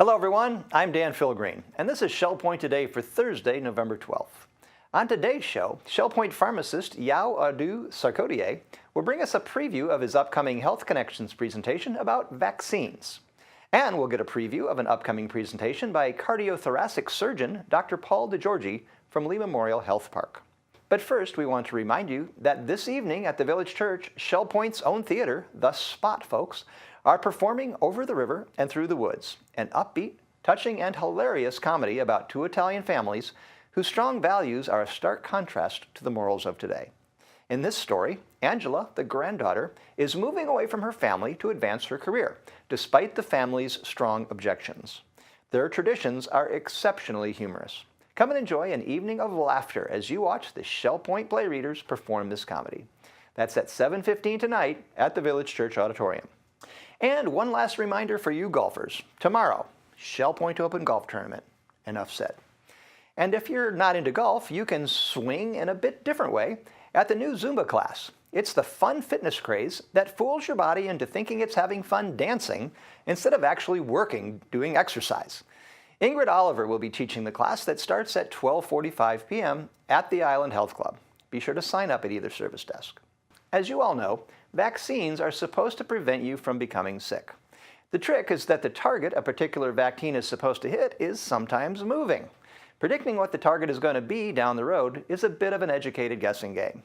Hello everyone, I'm Dan Philgreen, and this is Shell Point Today for Thursday, November 12th. On today's show, Shell Point pharmacist Sarkodie will bring us a preview of his upcoming Health Connections presentation about vaccines. And we'll get a preview of an upcoming presentation by cardiothoracic surgeon Dr. Paul DiGiorgi from Lee Memorial Health Park. But first, we want to remind you that this evening at the Village Church, Shell Point's own theater, the Spot Folks, are performing Over the River and Through the Woods, an upbeat, touching, and hilarious comedy about two Italian families whose strong values are a stark contrast to the morals of today. In this story, Angela, the granddaughter, is moving away from her family to advance her career, despite the family's strong objections. Their traditions are exceptionally humorous. Come and enjoy an evening of laughter as you watch the Shell Point Play Readers perform this comedy. That's at 7:15 tonight at the Village Church Auditorium. And one last reminder for you golfers. Tomorrow, Shell Point Open Golf Tournament. Enough said. And if you're not into golf, you can swing in a bit different way at the new Zumba class. It's the fun fitness craze that fools your body into thinking it's having fun dancing instead of actually working, doing exercise. Ingrid Oliver will be teaching the class that starts at 12:45 p.m. at the Island Health Club. Be sure to sign up at either service desk. As you all know, vaccines are supposed to prevent you from becoming sick. The trick is that the target a particular vaccine is supposed to hit is sometimes moving. Predicting what the target is going to be down the road is a bit of an educated guessing game.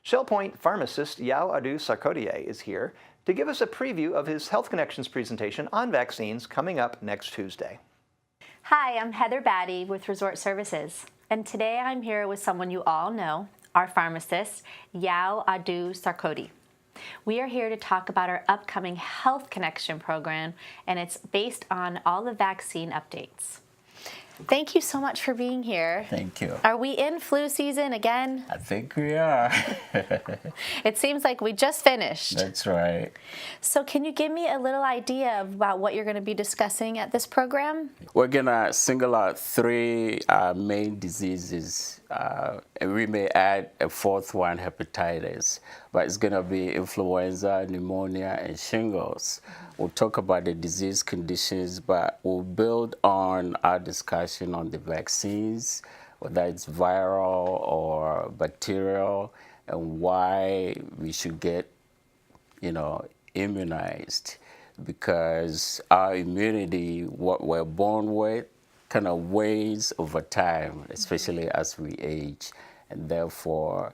Shell Point pharmacist Sarkodie is here to give us a preview of his Health Connections presentation on vaccines coming up next Tuesday. Hi, I'm Heather Batty with Resort Services, and today I'm here with someone you all know, our pharmacist, Sarkodie. We are here to talk about our upcoming Health Connection program, and it's based on all the vaccine updates. Thank you so much for being here. Thank you. Are we in flu season again? I think we are. It seems like we just finished. That's right. So can you give me a little idea about what you're going to be discussing at this program? We're going to single out three main diseases, and we may add a fourth one, hepatitis, but it's going to be influenza, pneumonia, and shingles. We'll talk about the disease conditions, but we'll build on our discussion on the vaccines, whether it's viral or bacterial, and why we should get, immunized. Because our immunity, what we're born with, kind of wanes over time, especially as we age. And therefore,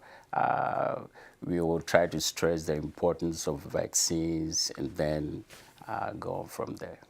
we will try to stress the importance of vaccines and then go on from there.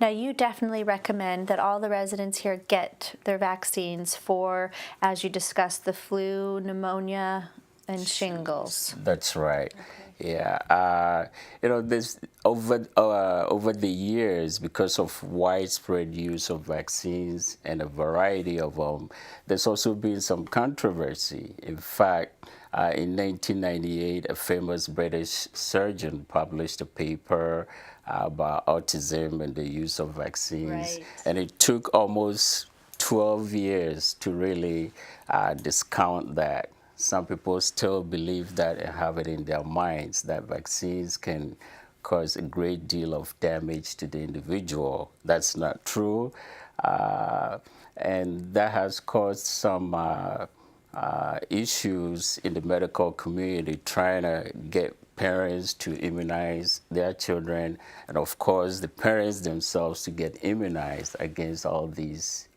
Now, you definitely recommend that all the residents here get their vaccines for, as you discussed, the flu, pneumonia, and shingles. That's right. Okay. Yeah. This over the years, because of widespread use of vaccines and a variety of them, there's also been some controversy. In fact, in 1998, a famous British surgeon published a paper about autism and the use of vaccines. Right. And it took almost 12 years to really discount that. Some people still believe that and have it in their minds that vaccines can cause a great deal of damage to the individual. That's not true. And that has caused some issues in the medical community trying to get parents to immunize their children, and of course the parents themselves to get immunized against all these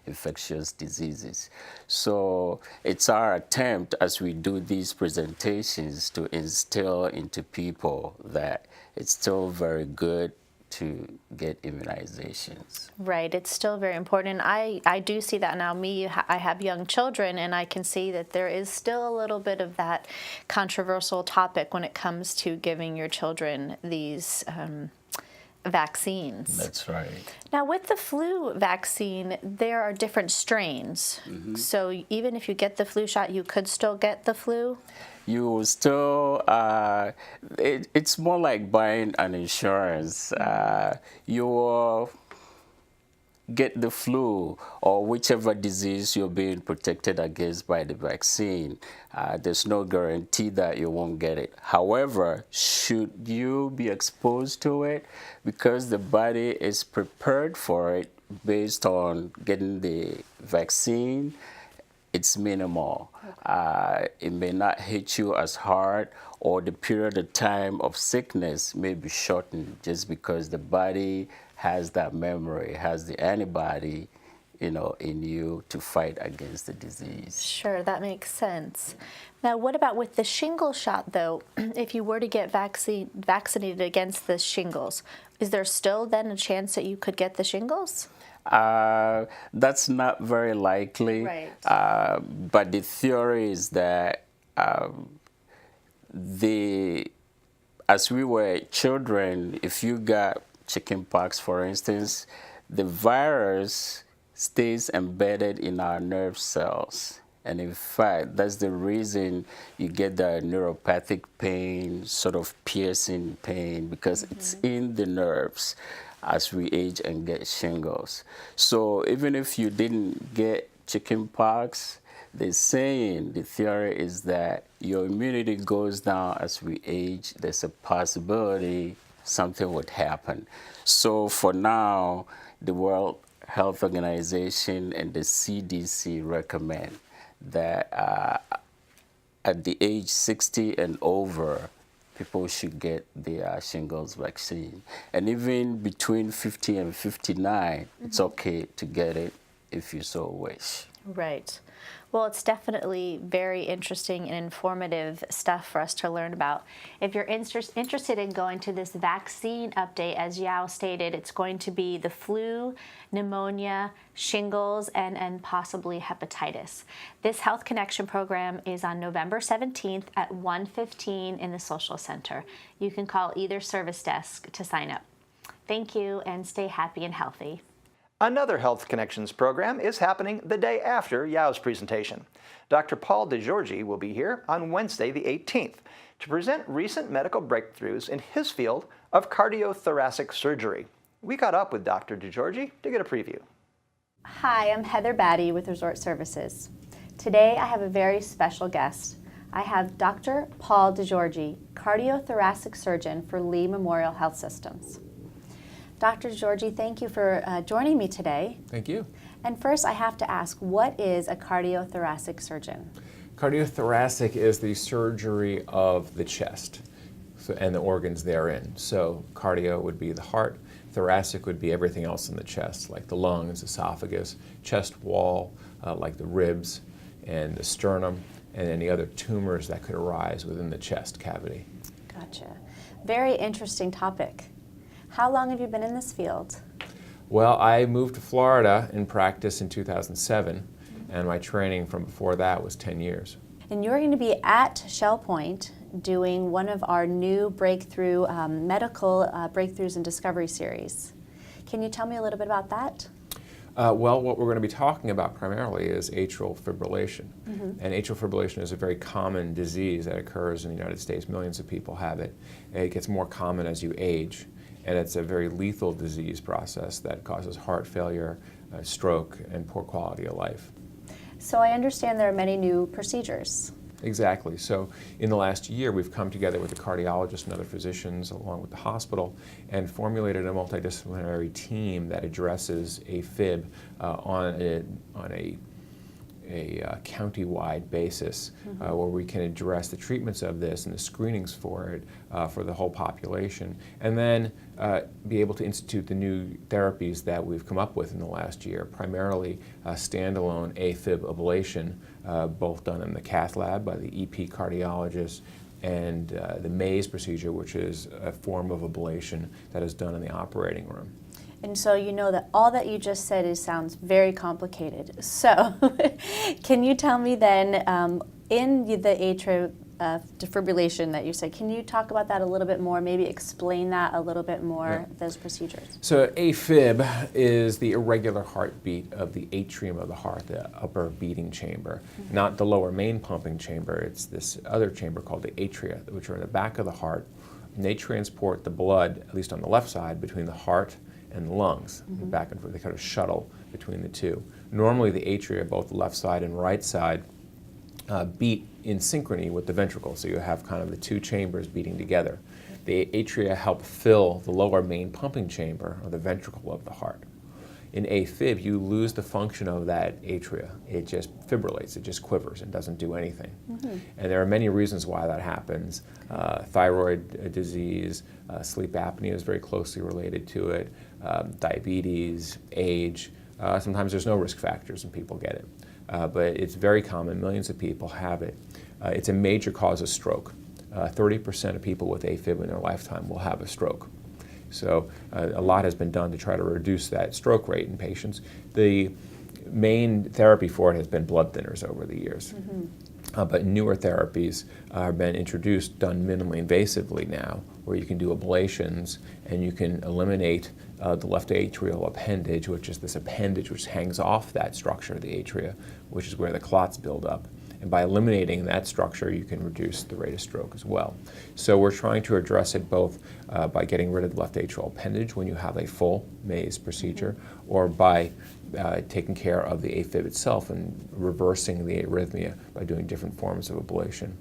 infectious diseases. So it's our attempt as we do these presentations to instill into people that it's still very good to get immunizations. Right, it's still very important. I do see that now. I have young children, and I can see that there is still a little bit of that controversial topic when it comes to giving your children these vaccines. That's right. Now, with the flu vaccine, there are different strains. Mm-hmm. So even if you get the flu shot, you could still get the flu? You will still, it's more like buying an insurance. You will get the flu or whichever disease you're being protected against by the vaccine, there's no guarantee that you won't get it. However, should you be exposed to it, because the body is prepared for it based on getting the vaccine, it's minimal. It may not hit you as hard, or the period of time of sickness may be shortened just because the body has that memory, has the antibody, in you to fight against the disease. Sure, that makes sense. Now, what about with the shingles shot, though? If you were to get vaccinated against the shingles, is there still then a chance that you could get the shingles? That's not very likely. Right. But the theory is that as we were children, if you got chickenpox, for instance, the virus stays embedded in our nerve cells. And in fact, that's the reason you get the neuropathic pain, sort of piercing pain, because it's in the nerves as we age and get shingles. So even if you didn't get chickenpox, the theory is that your immunity goes down as we age. There's a possibility something would happen. So for now, the World Health Organization and the CDC recommend that at the age 60 and over, people should get the shingles vaccine. And even between 50 and 59, it's okay to get it if you so wish. Right. Well, it's definitely very interesting and informative stuff for us to learn about. If you're interested in going to this vaccine update, as Yao stated, it's going to be the flu, pneumonia, shingles, and possibly hepatitis. This Health Connection program is on November 17th at 1:15 in the Social Center. You can call either service desk to sign up. Thank you, and stay happy and healthy. Another Health Connections program is happening the day after Yao's presentation. Dr. Paul DiGiorgi will be here on Wednesday the 18th to present recent medical breakthroughs in his field of cardiothoracic surgery. We caught up with Dr. DiGiorgi to get a preview. Hi, I'm Heather Batty with Resort Services. Today I have a very special guest. I have Dr. Paul DiGiorgi, cardiothoracic surgeon for Lee Memorial Health Systems. Dr. DiGiorgi, thank you for joining me today. Thank you. And first, I have to ask, what is a cardiothoracic surgeon? Cardiothoracic is the surgery of the chest and the organs therein. So cardio would be the heart, thoracic would be everything else in the chest, like the lungs, esophagus, chest wall, like the ribs and the sternum, and any other tumors that could arise within the chest cavity. Gotcha. Very interesting topic. How long have you been in this field? Well, I moved to Florida in practice in 2007, and my training from before that was 10 years. And you're going to be at Shell Point doing one of our new breakthrough medical breakthroughs and discovery series. Can you tell me a little bit about that? Well, what we're going to be talking about primarily is atrial fibrillation. And atrial fibrillation is a very common disease that occurs in the United States. Millions of people have it. And it gets more common as you age. And it's a very lethal disease process that causes heart failure, stroke, and poor quality of life. So I understand there are many new procedures. Exactly. So in the last year, we've come together with the cardiologists and other physicians, along with the hospital, and formulated a multidisciplinary team that addresses AFib on a county-wide basis, where we can address the treatments of this and the screenings for it for the whole population, and then be able to institute the new therapies that we've come up with in the last year, primarily standalone AFib ablation, both done in the cath lab by the EP cardiologist, and the Maze procedure, which is a form of ablation that is done in the operating room. And so you know that all that you just said sounds very complicated. So can you tell me then, in the atrial defibrillation that you said, can you talk about that a little bit more, maybe explain that a little bit more, those procedures? So AFib is the irregular heartbeat of the atrium of the heart, the upper beating chamber, not the lower main pumping chamber. It's this other chamber called the atria, which are in the back of the heart, and they transport the blood, at least on the left side, between the heart and the lungs, back and forth. They kind of shuttle between the two. Normally the atria, both the left side and right side, beat in synchrony with the ventricle, so you have kind of the two chambers beating together. The atria help fill the lower main pumping chamber, or the ventricle of the heart. In AFib, you lose the function of that atria. It just fibrillates, it just quivers and doesn't do anything. And there are many reasons why that happens. Thyroid disease, sleep apnea is very closely related to it, diabetes, age. Sometimes there's no risk factors and people get it. But it's very common, millions of people have it. It's a major cause of stroke. 30% of people with AFib in their lifetime will have a stroke. So a lot has been done to try to reduce that stroke rate in patients. The main therapy for it has been blood thinners over the years. But newer therapies have been introduced, done minimally invasively now, where you can do ablations and you can eliminate the left atrial appendage, which is this appendage which hangs off that structure, the atria, which is where the clots build up. And by eliminating that structure, you can reduce the rate of stroke as well. So we're trying to address it both by getting rid of the left atrial appendage when you have a full maze procedure, or by taking care of the AFib itself and reversing the arrhythmia by doing different forms of ablation.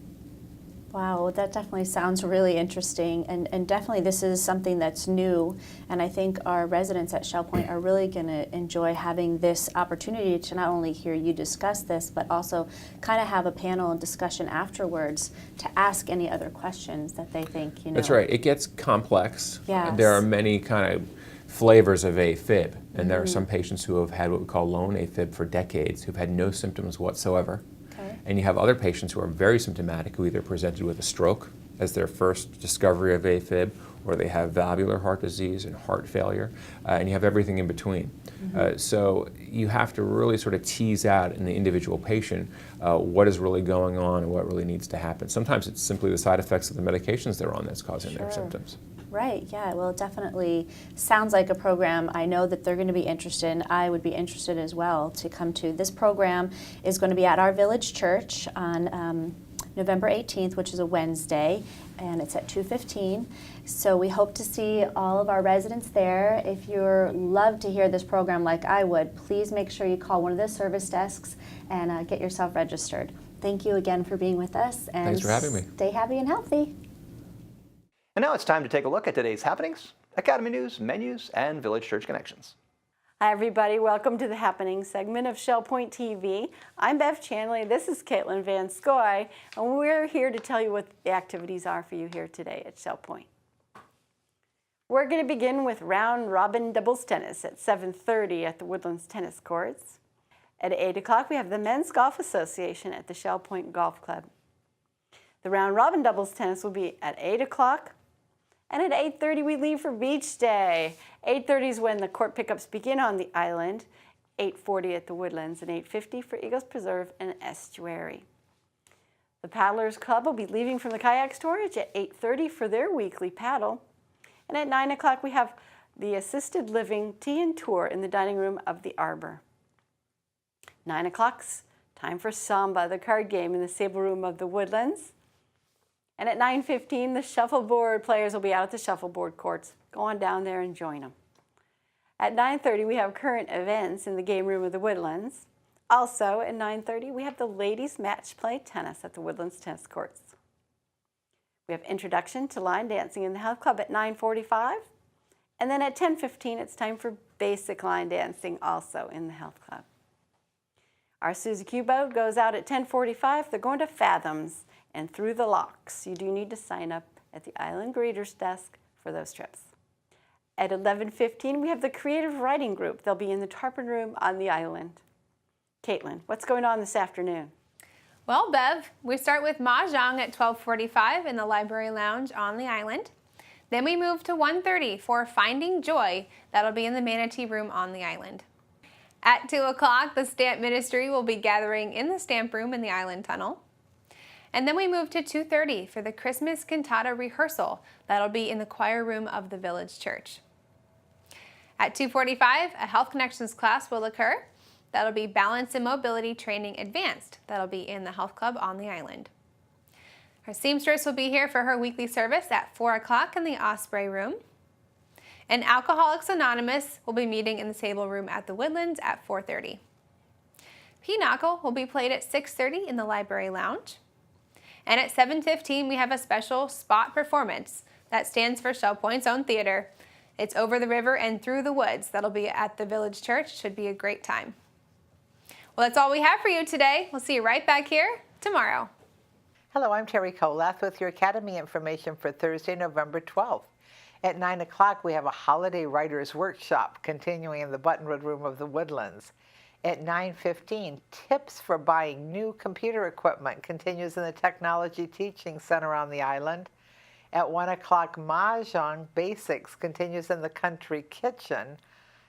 Wow, that definitely sounds really interesting, and definitely this is something that's new, and I think our residents at Shell Point are really going to enjoy having this opportunity to not only hear you discuss this, but also kind of have a panel and discussion afterwards to ask any other questions that they think, you know. That's right. It gets complex. Yes. There are many kind of flavors of AFib, and there are some patients who have had what we call lone AFib for decades, who've had no symptoms whatsoever. And you have other patients who are very symptomatic, who either presented with a stroke as their first discovery of AFib, or they have valvular heart disease and heart failure, and you have everything in between. So you have to really sort of tease out in the individual patient what is really going on and what really needs to happen. Sometimes it's simply the side effects of the medications they're on that's causing their symptoms. Right, yeah, well, it definitely sounds like a program. I know that they're going to be interested, and I would be interested as well to come to. This program is going to be at our village church on November 18th, which is a Wednesday, and it's at 2:15. So we hope to see all of our residents there. If you'd love to hear this program like I would, please make sure you call one of the service desks and get yourself registered. Thank you again for being with us, and thanks for having me. Stay happy and healthy. And now it's time to take a look at today's happenings, Academy News, menus, and Village Church Connections. Hi everybody, welcome to the Happening segment of Shell Point TV. I'm Bev Chanley, this is Caitlin Van Scoy, and we're here to tell you what the activities are for you here today at Shell Point. We're going to begin with round robin doubles tennis at 7:30 at the Woodlands Tennis Courts. At 8 o'clock we have the Men's Golf Association at the Shell Point Golf Club. The round robin doubles tennis will be at 8 o'clock. And at 8:30 we leave for beach day. 8:30 is when the court pickups begin on the island, 8:40 at the Woodlands, and 8:50 for Eagles Preserve and Estuary. The Paddlers Club will be leaving from the kayak storage at 8:30 for their weekly paddle. And at 9 o'clock we have the assisted living tea and tour in the dining room of the Arbor. 9 o'clock's time for Samba, the card game, in the Sable Room of the Woodlands. And at 9:15, the shuffleboard players will be out at the shuffleboard courts. Go on down there and join them. At 9:30, we have current events in the game room of the Woodlands. Also, at 9:30, we have the ladies match play tennis at the Woodlands Tennis Courts. We have introduction to line dancing in the health club at 9:45. And then at 10:15, it's time for basic line dancing also in the health club. Our Suzy Q boat goes out at 10:45. They're going to Fathoms and through the locks. You do need to sign up at the Island Greeters desk for those trips. At 11:15, we have the Creative Writing Group. They'll be in the Tarpon Room on the island. Caitlin, what's going on this afternoon? Well, Bev, we start with Mahjong at 12:45 in the Library Lounge on the island. Then we move to 1:30 for Finding Joy. That'll be in the Manatee Room on the island. At 2 o'clock, the Stamp Ministry will be gathering in the Stamp Room in the Island Tunnel. And then we move to 2:30 for the Christmas Cantata Rehearsal. That'll be in the choir room of the Village Church. At 2:45, a Health Connections class will occur. That'll be Balance and Mobility Training Advanced. That'll be in the Health Club on the island. Our seamstress will be here for her weekly service at 4 o'clock in the Osprey Room. And Alcoholics Anonymous will be meeting in the table room at the Woodlands at 4:30. Pinochle will be played at 6:30 in the library lounge. And at 7:15, we have a special spot performance that stands for Shell Point's own theater. It's Over the River and Through the Woods. That'll be at the Village Church. Should be a great time. Well, that's all we have for you today. We'll see you right back here tomorrow. Hello, I'm Terry Kolath with your Academy information for Thursday, November 12th. At 9 o'clock, we have a Holiday Writers Workshop continuing in the Buttonwood Room of the Woodlands. At 9:15, tips for buying new computer equipment continues in the Technology Teaching Center on the island. At 1 o'clock, Mahjong Basics continues in the Country Kitchen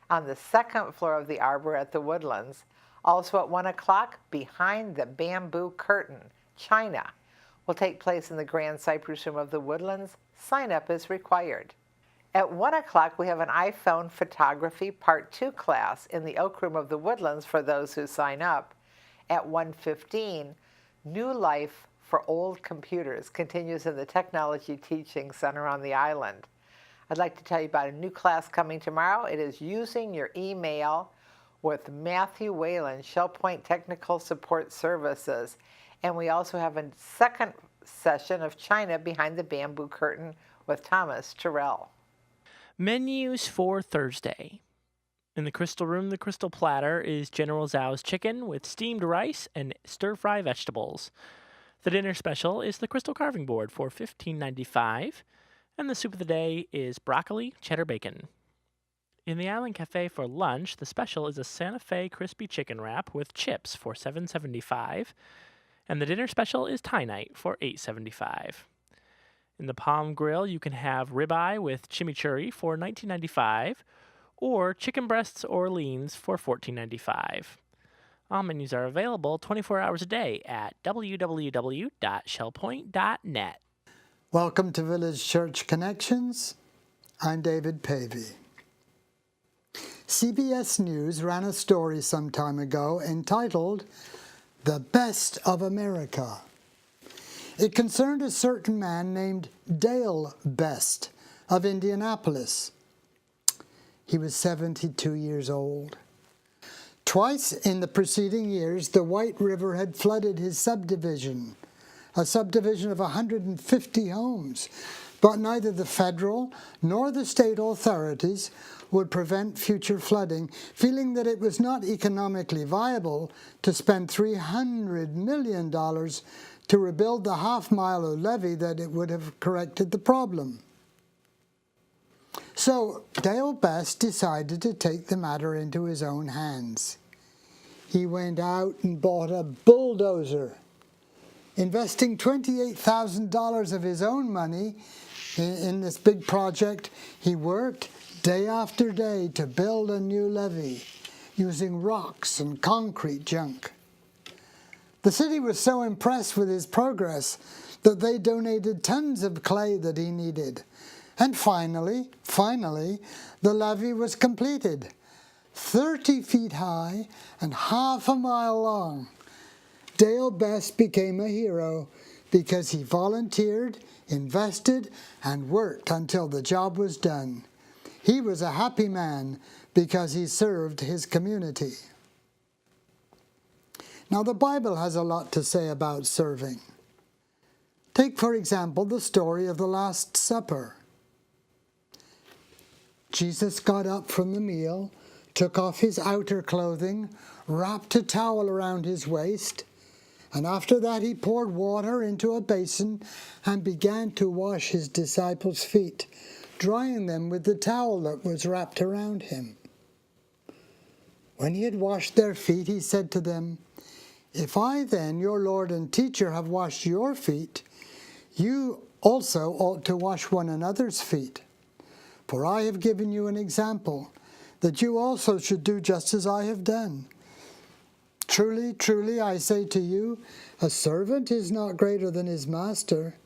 on the second floor of the Arbor at the Woodlands. Also at 1 o'clock, Behind the Bamboo Curtain, China, will take place in the Grand Cypress Room of the Woodlands. Sign up is required. At 1 o'clock, we have an iPhone Photography Part 2 class in the Oak Room of the Woodlands for those who sign up. At 1:15, New Life for Old Computers continues in the Technology Teaching Center on the island. I'd like to tell you about a new class coming tomorrow. It is Using Your Email with Matthew Whalen, Shell Point Technical Support Services. And we also have a second session of China Behind the Bamboo Curtain with Thomas Terrell. Menus for Thursday. In the Crystal Room, the Crystal Platter is General Tso's chicken with steamed rice and stir-fry vegetables. The dinner special is the Crystal Carving Board for $15.95, and the soup of the day is broccoli cheddar bacon. In the Island Cafe for lunch, the special is a Santa Fe crispy chicken wrap with chips for $7.75, and the dinner special is Thai night for $8.75. In the Palm Grill, you can have ribeye with chimichurri for $19.95 or chicken breasts or leans for $14.95. All menus are available 24 hours a day at www.shellpoint.net. Welcome to Village Church Connections. I'm David Pavey. CBS News ran a story some time ago entitled "The Best of America." It concerned a certain man named Dale Best of Indianapolis. He was 72 years old. Twice in the preceding years, the White River had flooded his subdivision, a subdivision of 150 homes, but neither the federal nor the state authorities would prevent future flooding, feeling that it was not economically viable to spend $300 million to rebuild the half-mile of levee that it would have corrected the problem. So Dale Best decided to take the matter into his own hands. He went out and bought a bulldozer, investing $28,000 of his own money in this big project. He worked day after day to build a new levee using rocks and concrete junk. The city was so impressed with his progress that they donated tons of clay that he needed. And finally, the levee was completed, 30 feet high and half a mile long. Dale Best became a hero because he volunteered, invested, and worked until the job was done. He was a happy man because he served his community. Now, the Bible has a lot to say about serving. Take, for example, the story of the Last Supper. Jesus got up from the meal, took off his outer clothing, wrapped a towel around his waist, and after that he poured water into a basin and began to wash his disciples' feet, drying them with the towel that was wrapped around him. When he had washed their feet, he said to them, "If I then, your Lord and teacher, have washed your feet, you also ought to wash one another's feet. For I have given you an example, that you also should do just as I have done. Truly, truly, I say to you, a servant is not greater than his master,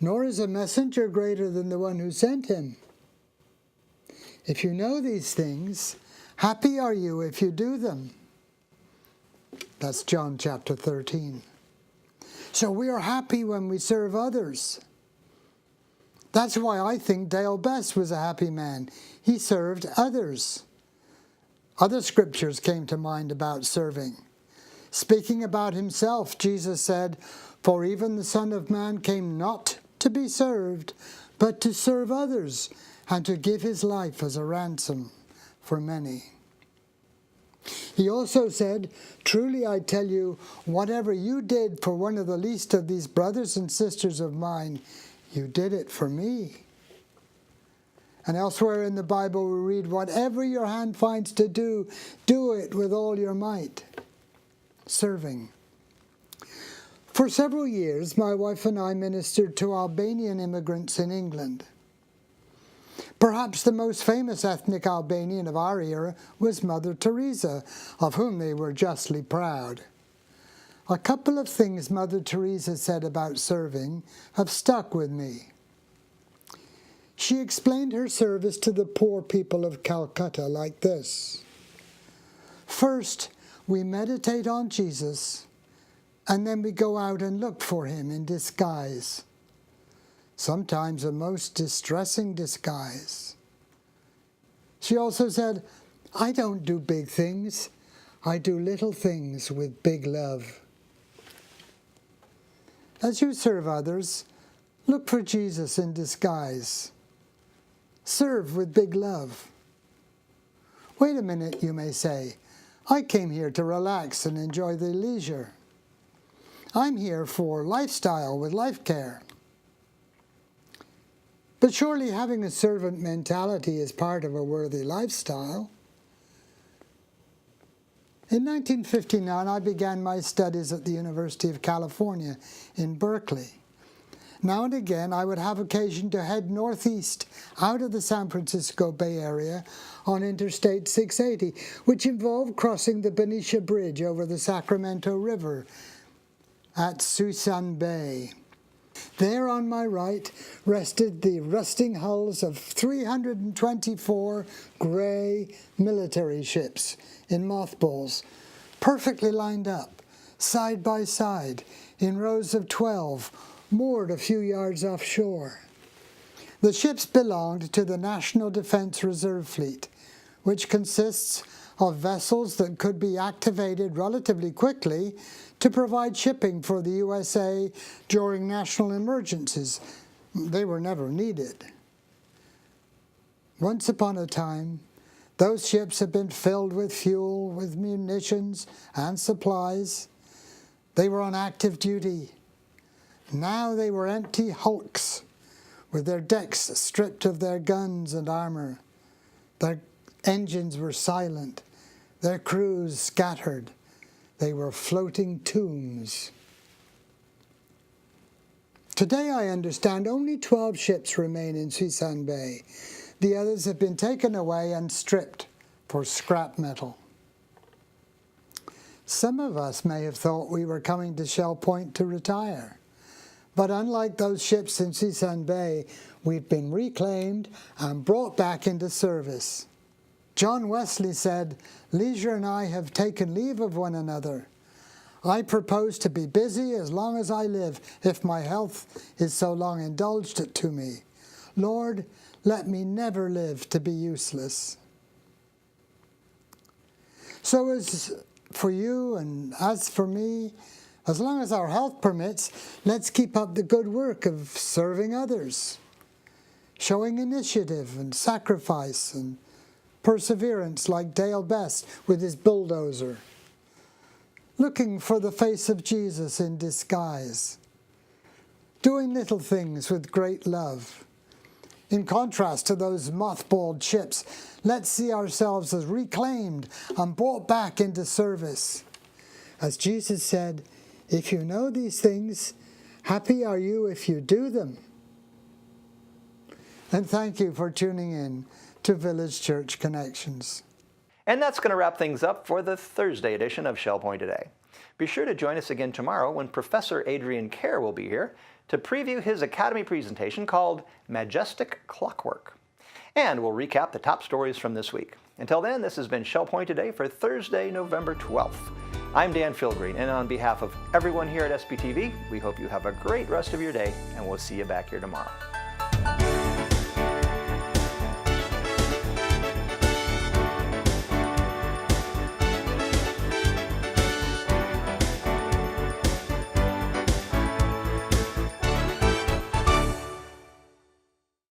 nor is a messenger greater than the one who sent him. If you know these things, happy are you if you do them." That's John chapter 13. So we are happy when we serve others. That's why I think Dale Best was a happy man. He served others. Other scriptures came to mind about serving. Speaking about himself, Jesus said, "For even the Son of Man came not to be served, but to serve others, and to give his life as a ransom for many." He also said, "Truly I tell you, whatever you did for one of the least of these brothers and sisters of mine, you did it for me." And elsewhere in the Bible we read, "Whatever your hand finds to do, do it with all your might." Serving. For several years, my wife and I ministered to Albanian immigrants in England. Perhaps the most famous ethnic Albanian of our era was Mother Teresa, of whom they were justly proud. A couple of things Mother Teresa said about serving have stuck with me. She explained her service to the poor people of Calcutta like this. "First, we meditate on Jesus, and then we go out and look for him in disguise. Sometimes a most distressing disguise." She also said, "I don't do big things. I do little things with big love." As you serve others, look for Jesus in disguise. Serve with big love. Wait a minute, you may say. I came here to relax and enjoy the leisure. I'm here for lifestyle with life care. But surely having a servant mentality is part of a worthy lifestyle. In 1959, I began my studies at the University of California in Berkeley. Now and again, I would have occasion to head northeast out of the San Francisco Bay Area on Interstate 680, which involved crossing the Benicia Bridge over the Sacramento River at Suisun Bay. There on my right rested the rusting hulls of 324 gray military ships in mothballs, perfectly lined up, side by side, in rows of 12, moored a few yards offshore. The ships belonged to the National Defense Reserve Fleet, which consists of vessels that could be activated relatively quickly to provide shipping for the USA during national emergencies. They were never needed. Once upon a time, those ships had been filled with fuel, with munitions and supplies. They were on active duty. Now they were empty hulks, with their decks stripped of their guns and armor. Their engines were silent, their crews scattered. They were floating tombs. Today, I understand, only 12 ships remain in Suisun Bay. The others have been taken away and stripped for scrap metal. Some of us may have thought we were coming to Shell Point to retire. But unlike those ships in Suisun Bay, we've been reclaimed and brought back into service. John Wesley said, "Leisure and I have taken leave of one another. I propose to be busy as long as I live, if my health is so long indulged it to me. Lord, let me never live to be useless." So as for you and as for me, as long as our health permits, let's keep up the good work of serving others, showing initiative and sacrifice and perseverance like Dale Best with his bulldozer, looking for the face of Jesus in disguise, doing little things with great love. In contrast to those mothballed ships, let's see ourselves as reclaimed and brought back into service. As Jesus said, "If you know these things, happy are you if you do them." And thank you for tuning in to Village Church Connections. And that's going to wrap things up for the Thursday edition of Shell Point Today. Be sure to join us again tomorrow when Professor Adrian Kerr will be here to preview his Academy presentation called Majestic Clockwork. And we'll recap the top stories from this week. Until then, this has been Shell Point Today for Thursday, November 12th. I'm Dan Philgreen, and on behalf of everyone here at SBTV, we hope you have a great rest of your day, and we'll see you back here tomorrow.